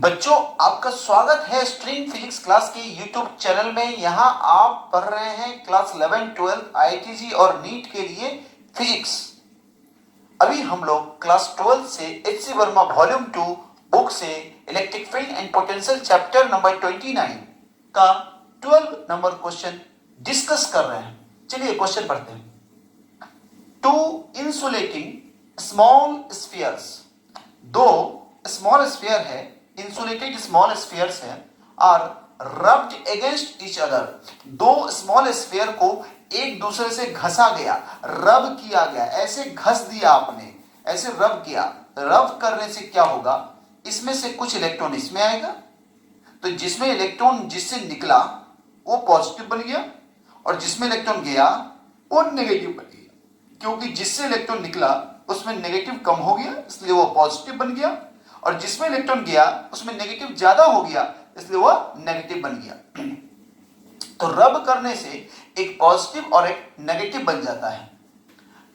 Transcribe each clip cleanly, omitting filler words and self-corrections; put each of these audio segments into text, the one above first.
बच्चों, आपका स्वागत है स्ट्रिंग फिजिक्स क्लास के यूट्यूब चैनल में। यहाँ आप पढ़ रहे हैं क्लास 11, 12 आईआईटी और नीट के लिए फिजिक्स। अभी हम लोग क्लास 12 से H C Verma volume 2 book से electric field and potential chapter number 29 का 12 नंबर क्वेश्चन डिस्कस कर रहे हैं। चलिए क्वेश्चन पढ़ते हैं। टू इंसुलेटिंग स्मॉल स्फीयर्स, दो स्मॉल स्फीयर है, इंसुलेटेड स्मॉल स्फीयर्स है, और रब्ड अगेंस्ट ईच अदर, दो स्मॉल स्फीयर को एक दूसरे से घसा गया, रब किया गया, ऐसे घस दिया आपने, ऐसे रब किया। रब करने से क्या होगा, इसमें से कुछ इलेक्ट्रॉन इसमें आएगा, तो जिसमें इलेक्ट्रॉन जिससे निकला वो पॉजिटिव बन गया, और जिसमें इलेक्ट्रॉन गया वो नेगेटिव बन गया। क्योंकि जिससे इलेक्ट्रॉन निकला उसमें नेगेटिव कम हो गया, इसलिए वो पॉजिटिव बन गया, और जिसमें इलेक्ट्रॉन गया उसमें नेगेटिव ज्यादा हो गया, इसलिए वो नेगेटिव बन गया। तो रब करने से एक पॉजिटिव और एक नेगेटिव बन जाता है।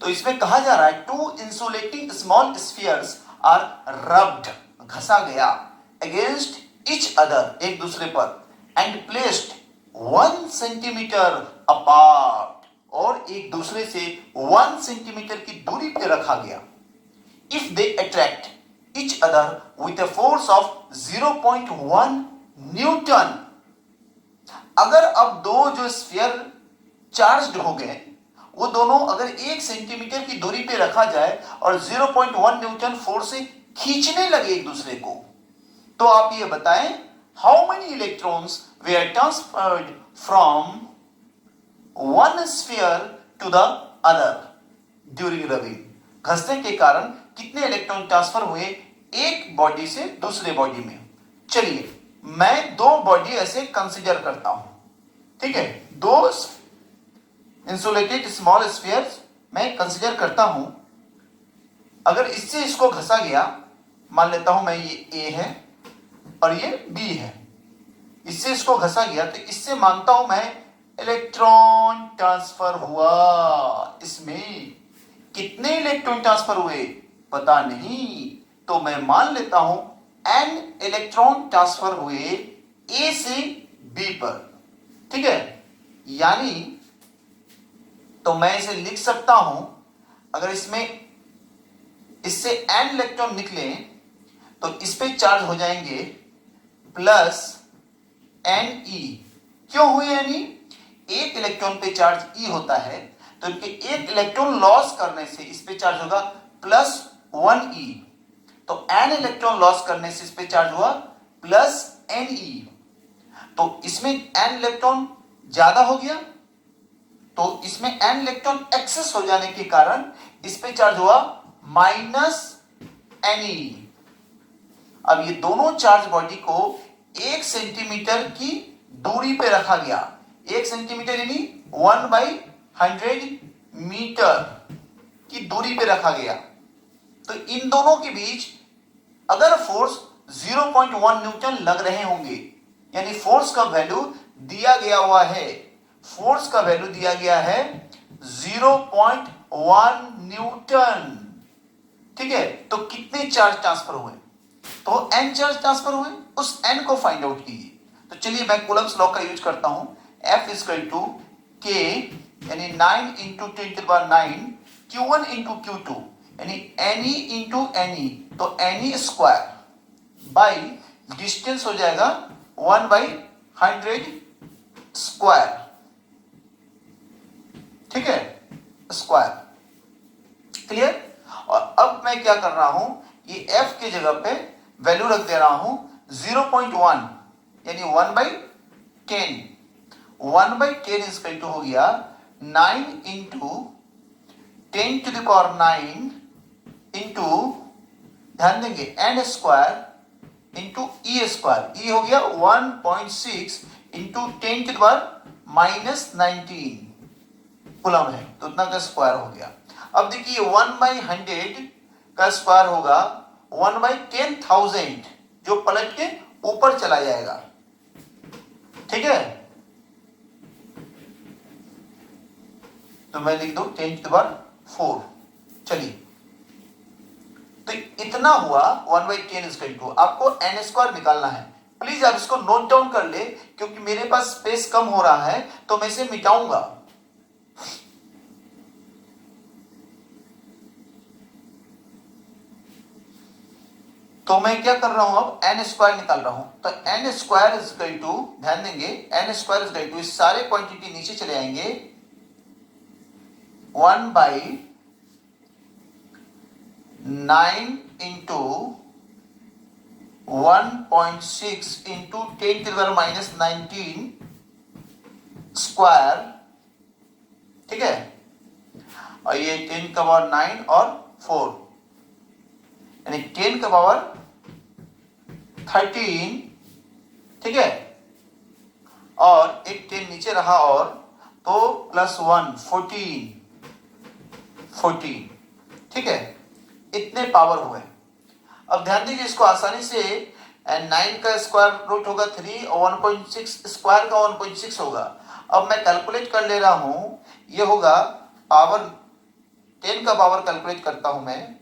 तो इसमें कहा जा रहा है two insulating small spheres are rubbed, घसा गया, अगेंस्ट ईच अदर, एक दूसरे पर, एंड प्लेस्ड 1 सेंटीमीटर अपार्ट, और एक दूसरे से 1 सेंटीमीटर की दूरी पे रखा गया। If they attract each other with a force of 0.1 Newton, अगर अब दो जो स्फीयर चार्ज्ड हो गए वो दोनों अगर 1 सेंटीमीटर की दूरी पे रखा जाए और 0.1 न्यूटन फोर्स से खींचने लगे एक दूसरे को, तो आप ये बताएं how many electrons were transferred from one sphere to the other during rubbing. घसने के कारण कितने इलेक्ट्रॉन ट्रांसफर हुए एक बॉडी से दूसरे बॉडी में। चलिए मैं दो बॉडी ऐसे कंसीडर करता हूं, ठीक है, दो इंसुलेटेड स्मॉल स्फीयर्स मैं कंसीडर करता हूं। अगर इससे इसको घसा गया, मान लेता हूं मैं ये ए है और ये बी है, इससे इसको घसा गया तो इससे मानता हूं मैं इलेक्ट्रॉन ट्रांसफर हुआ। इसमें कितने इलेक्ट्रॉन ट्रांसफर हुए पता नहीं, तो मैं मान लेता हूं n इलेक्ट्रॉन ट्रांसफर हुए A से B पर, ठीक है। यानी तो मैं इसे लिख सकता हूं, अगर इसमें इससे n इलेक्ट्रॉन निकले तो इस पे चार्ज हो जाएंगे प्लस Ne। क्यों हुए यानी एक इलेक्ट्रॉन पे चार्ज E होता है, तो इनके एक इलेक्ट्रॉन लॉस करने से इस पे चार्ज होगा प्लस 1e, तो n इलेक्ट्रॉन लॉस करने से इस पे चार्ज हुआ प्लस Ne। तो इसमें n इलेक्ट्रॉन ज्यादा हो गया, तो इसमें n इलेक्ट्रॉन एक्सेस हो जाने के कारण इस पे चार्ज हुआ माइनस Ne। अब ये दोनों चार्ज बॉडी को 1 सेंटीमीटर की दूरी पे रखा गया, 1 सेंटीमीटर यानी 1/100 मीटर की दूरी पे रखा गया। तो इन दोनों के बीच अगर फोर्स 0.1 न्यूटन लग रहे होंगे, यानी फोर्स का वैल्यू दिया गया हुआ है, फोर्स का वैल्यू दिया गया है 0.1 न्यूटन, ठीक है। तो कितने चार्ज ट्रांसफर हुए, तो n चार्ज ट्रांसफर हुए, उस n को फाइंड आउट कीजिए। तो चलिए मैं कूलम्स लॉ का यूज करता हूं, F इक्वल टू K यानी 9 इंटू 10⁹ Q1 इंटू Q2 यानी Ne इंटू Ne, तो Ne स्क्वायर बाई डिस्टेंस हो जाएगा 1/100 स्क्वायर, ठीक है, स्क्वायर, क्लियर। और अब मैं क्या कर रहा हूं, ये F की जगह पे वैल्यू रख दे रहा हूं 0.1 यानी 1/10, 1/10 इसका टू हो गया 9 इंटू 10⁹ इंटू, ध्यान देंगे, n square into E square, ई हो गया 1.6 इंटू 10⁻⁻19 कूलम है, तो उतना का स्क्वायर हो गया। अब देखिए 1/100 का स्क्वायर होगा 1/10,000, जो पलट के ऊपर चला जाएगा, ठीक है। तो मैं लिख दूं 10⁴। चलिए, तो इतना कितना हुआ 1/10 इक्वल टू, आपको n स्क्वायर निकालना है। प्लीज आप इसको नोट डाउन कर ले, क्योंकि मेरे पास स्पेस कम हो रहा है तो मैं इसे मिटाऊंगा। तो मैं क्या कर रहा हूं, अब n स्क्वायर निकाल रहा हूं। तो n square is equal to, ध्यान देंगे, n square is equal to, इस सारे क्वांटिटी नीचे चले आएंगे, 1/9 इंटू 1.6 इंटू 10⁻⁻19 स्क्वायर, ठीक है, और ये 10 का पावर 9 और 4, यानी 10 का पावर 13, ठीक है, और एक 10 नीचे रहा, और तो +1 14, ठीक है, इतने पावर हुए। अब ध्यान दीजिए, इसको आसानी से 9 का स्क्वायर रूट होगा 3 और 1.6 स्क्वायर का 1.6 होगा। अब मैं कैलकुलेट कर ले रहा हूं, ये होगा पावर 10 का पावर कैलकुलेट करता हूं मैं,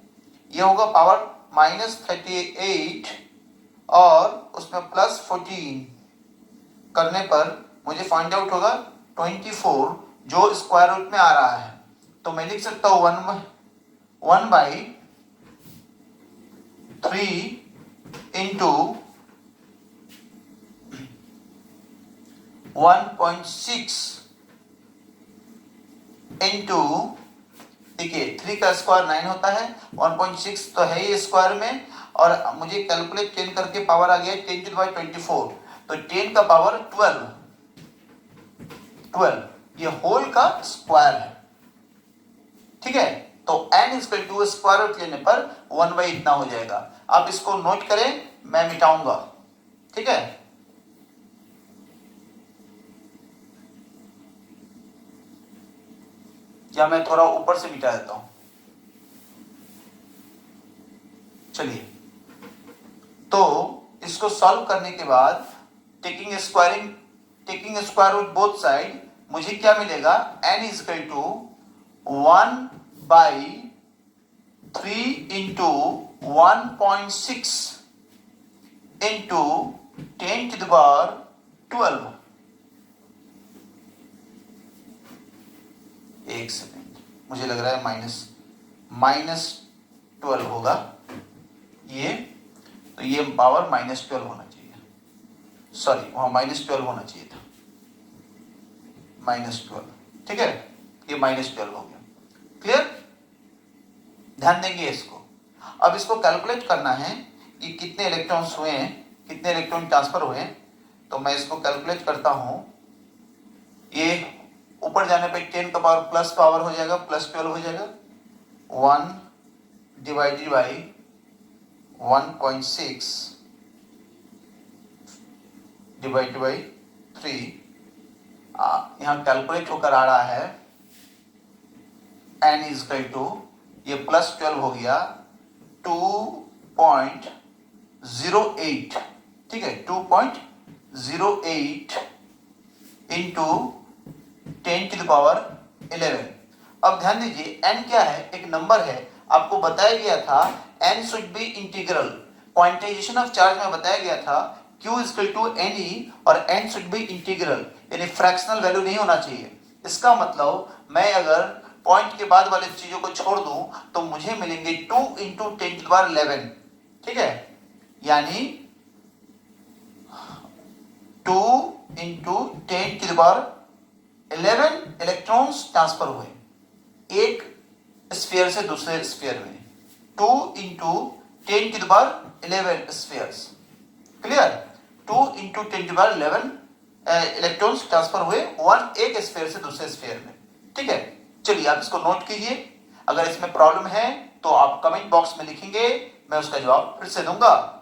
ये होगा पावर -38 और उसमें +14 करने पर मुझे फाइंड आउट होगा 24, जो स्क्वायर रूट में आ रहा है। तो मैं लिख सकता हूं 1/3 इंटू 1.6 इंटू, देखिए 3 का स्क्वायर 9 होता है, 1.6 तो है ही स्क्वायर में, और मुझे कैलकुलेट 10 करके पावर आ गया 10⁻24, तो 10 का पावर 12, ये होल का स्क्वायर है, ठीक है। तो n equal to square root लेने पर 1 इतना हो जाएगा। आप इसको नोट करें, मैं मिटाऊंगा, ठीक है। या मैं थोड़ा ऊपर से मिटा देता हूं, चलिए। तो इसको सॉल्व करने के बाद taking square root both side, मुझे क्या मिलेगा, n is equal to 1/3 into 1.6 into 10⁻12। एक सेकेंड, मुझे लग रहा है -12 होगा ये, तो ये पावर -12 होना चाहिए, सॉरी वहां -12 होना चाहिए था, -12, ठीक है, ये -12 हो गया। क्लियर, ध्यान देंगे इसको। अब इसको कैलकुलेट करना है कि कितने इलेक्ट्रॉन्स हुए हैं, कितने इलेक्ट्रॉन ट्रांसफर हुए हैं। तो मैं इसको कैलकुलेट करता हूं, ये ऊपर जाने पे 10 का पावर प्लस पावर हो जाएगा, +12 हो जाएगा, 1 डिवाइडेड बाई 1.6 डिवाइडेड बाई 3, यहां कैलकुलेट होकर आ रहा है n इज इक्वल टू, ये +12 हो गया 2.08, ठीक है, 2.08 इंटू 10⁻11। अब ध्यान दीजिए, n क्या है, एक नंबर है, आपको बताया गया था n should be integral, quantization of charge में बताया गया था q is equal to ne, और n शुड बी इंटीग्रल, यानी फ्रैक्शनल वैल्यू नहीं होना चाहिए। इसका मतलब मैं अगर पॉइंट के बाद वाले चीजों को छोड़ दूं तो मुझे मिलेंगे 2 इंटू 10⁻11, ठीक है, यानी 2 इंटू 10⁻11 इलेक्ट्रॉन्स ट्रांसफर हुए एक स्फीयर से दूसरे स्फीयर में, 2 into 10⁻11 spheres. Clear, 2 into 10⁻11 electrons transfer हुए एक स्फीयर से दूसरे स्फीयर में, ठीक है। चलिए आप इसको नोट कीजिए, अगर इसमें प्रॉब्लम है तो आप कमेंट बॉक्स में लिखेंगे, मैं उसका जवाब फिर से दूंगा।